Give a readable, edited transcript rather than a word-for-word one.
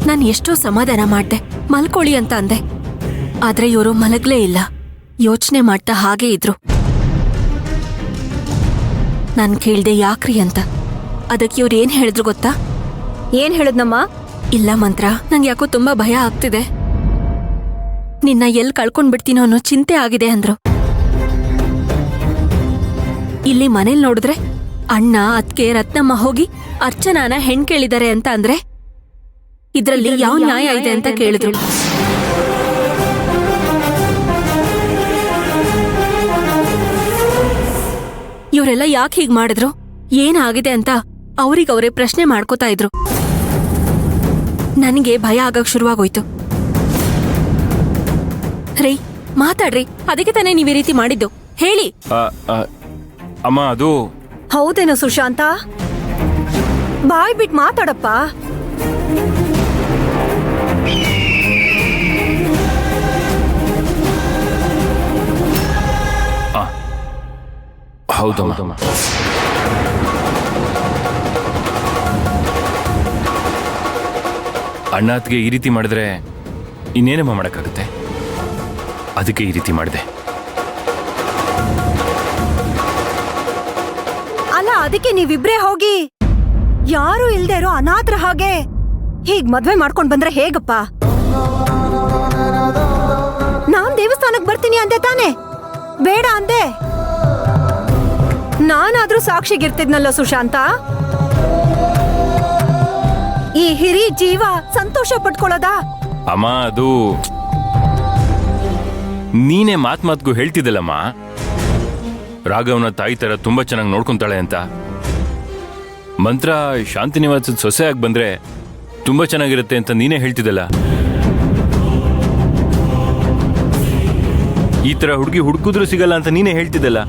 ನಾನು ಎಷ್ಟೋ ಸಮಾಧಾನ ಮಾಡ್ದೆ, ಮಲ್ಕೊಳ್ಳಿ ಅಂತ ಅಂದೆ. ಆದ್ರೆ ಇವರು ಮಲಗ್ಲೇ ಇಲ್ಲ, ಯೋಚನೆ ಮಾಡ್ತಾ ಹಾಗೇ ಇದ್ರು. ನಾನ್ ಕೇಳ್ದೆ ಯಾಕ್ರಿ ಅಂತ. ಅದಕ್ಕೆ ಇವ್ರು ಏನ್ ಹೇಳಿದ್ರು ಗೊತ್ತಾ? ಏನ್ ಹೇಳದ್ನಮ್ಮ? ಇಲ್ಲ ಮಂತ್ರ, ನಂಗೆ ಯಾಕೋ ತುಂಬಾ ಭಯ ಆಗ್ತಿದೆ, ನಿನ್ನ ಎಲ್ ಕಳ್ಕೊಂಡ್ಬಿಡ್ತೀನೋ ಅನ್ನೋ ಚಿಂತೆ ಆಗಿದೆ ಅಂದ್ರು. ಇಲ್ಲಿ ಮನೇಲಿ ನೋಡಿದ್ರೆ ಅಣ್ಣ, ಅತ್ಗೆ, ರತ್ನಮ್ಮ ಹೋಗಿ ಅರ್ಚನಾನ ಹೆಣ್ ಕೇಳಿದಾರೆ ಅಂತ ಅಂದ್ರೆ ಇದ್ರಲ್ಲಿ ಯಾವ ನ್ಯಾಯ ಇದೆ ಅಂತ ಕೇಳಿದ್ರು. ಇವರೆಲ್ಲ ಯಾಕೆ ಹೀಗ್ ಮಾಡಿದ್ರು, ಏನಾಗಿದೆ ಅಂತ ಅವ್ರಿಗವ್ರೆ ಪ್ರಶ್ನೆ ಮಾಡ್ಕೋತಾ ಇದ್ರು. ನನಗೆ ಭಯ ಆಗಕ್ ಶುರುವಾಗೋಯ್ತು. ರೇ ಮಾತಾಡ್ರಿ, ಅದಕ್ಕೆ ತಾನೇ ನೀವ್ ಈ ರೀತಿ ಮಾಡಿದ್ದು, ಹೇಳಿ. ಅಮ್ಮ ಅದು ಹೌದೇನೋ ಸುಶಾಂತ, ಬಾಯ್ ಬಿಟ್ ಮಾತಾಡಪ್ಪ. ಹೌದಮ್ಮ. ಅಣ್ಣಾತ್ಗೆ ಈ ರೀತಿ ಮಾಡಿದ್ರೆ ಇನ್ನೇನಮ್ಮ ಮಾಡಕ್ಕಾಗುತ್ತೆ, ಅದಕ್ಕೆ ಈ ರೀತಿ ಮಾಡಿದೆ. ಅಲ್ಲ, ಅದಕ್ಕೆ ನೀವಿಬ್ರೇ ಹೋಗಿ ಯಾರು ಇಲ್ದೇ ಇರೋ ಅನಾಥರ ಹಾಗೆ ಹೀಗ್ ಮದ್ವೆ ಮಾಡ್ಕೊಂಡ್ ಬಂದ್ರೆ ಹೇಗಪ್ಪ? ನಾನ್ ದೇವಸ್ಥಾನಕ್ ಬರ್ತೀನಿ ಅಂದೆ ತಾನೆ, ಬೇಡ ಅಂದೆ. ನಾನಾದ್ರೂ ಸಾಕ್ಷಿಗಿರ್ತಿದ್ನಲ್ಲ ಸುಶಾಂತ. ಈ ಹಿರಿ ಜೀವ ಸಂತೋಷ ಪಟ್ಕೊಳ್ಳೋದಾ? ಅಮ್ಮ ಅದು ನೀನೇ ಮಾತ್ಗೂ ಹೇಳ್ತಿದ್ದಲ್ಲಮ್ಮ, ರಾಘವನ ತಾಯಿ ತರ ತುಂಬಾ ಚೆನ್ನಾಗಿ ನೋಡ್ಕೊಂತಾಳೆ ಅಂತ. ಮಂತ್ರ ಶಾಂತಿನಿವಾಸದ ಸೊಸೆಯಾಗಿ ಬಂದ್ರೆ ತುಂಬಾ ಚೆನ್ನಾಗಿರುತ್ತೆ ಅಂತ ನೀನೇ ಹೇಳ್ತಿದ್ದಲ್ಲ. ಈ ತರ ಹುಡುಗಿ ಹುಡುಕಿದ್ರು ಸಿಗಲ್ಲ ಅಂತ ನೀನೇ ಹೇಳ್ತಿದ್ದಲ್ಲ.